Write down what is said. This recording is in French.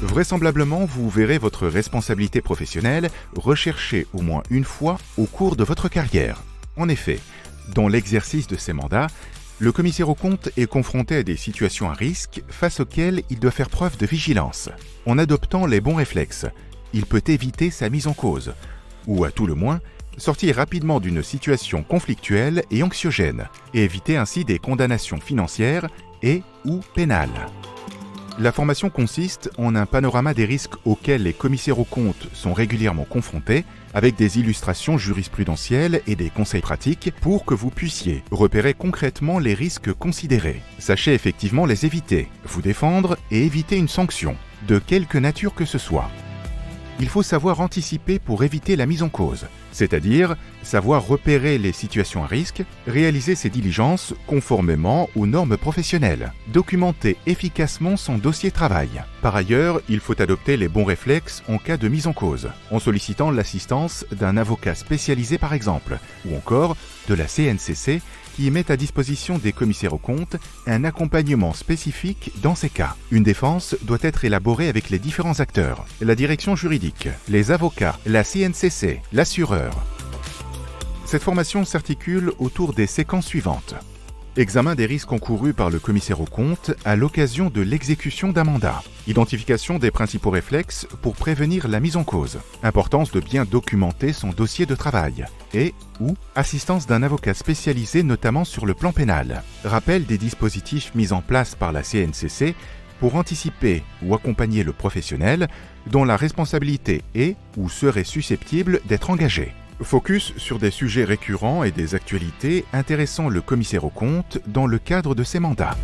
Vraisemblablement, vous verrez votre responsabilité professionnelle recherchée au moins une fois au cours de votre carrière. En effet, dans l'exercice de ces mandats, le commissaire aux comptes est confronté à des situations à risque face auxquelles il doit faire preuve de vigilance. En adoptant les bons réflexes, il peut éviter sa mise en cause, ou à tout le moins, sortir rapidement d'une situation conflictuelle et anxiogène, et éviter ainsi des condamnations financières et ou pénales. La formation consiste en un panorama des risques auxquels les commissaires aux comptes sont régulièrement confrontés, avec des illustrations jurisprudentielles et des conseils pratiques pour que vous puissiez repérer concrètement les risques considérés. Sachez effectivement les éviter, vous défendre et éviter une sanction, de quelque nature que ce soit. Il faut savoir anticiper pour éviter la mise en cause, c'est-à-dire savoir repérer les situations à risque, réaliser ses diligences conformément aux normes professionnelles, documenter efficacement son dossier travail. Par ailleurs, il faut adopter les bons réflexes en cas de mise en cause, en sollicitant l'assistance d'un avocat spécialisé par exemple, ou encore de la CNCC qui met à disposition des commissaires aux comptes un accompagnement spécifique dans ces cas. Une défense doit être élaborée avec les différents acteurs, la direction juridique, les avocats, la CNCC, l'assureur. Cette formation s'articule autour des séquences suivantes. Examen des risques encourus par le commissaire aux comptes à l'occasion de l'exécution d'un mandat. Identification des principaux réflexes pour prévenir la mise en cause. Importance de bien documenter son dossier de travail. Et ou assistance d'un avocat spécialisé notamment sur le plan pénal. Rappel des dispositifs mis en place par la CNCC pour anticiper ou accompagner le professionnel dont la responsabilité est ou serait susceptible d'être engagée. Focus sur des sujets récurrents et des actualités intéressant le commissaire aux comptes dans le cadre de ses mandats.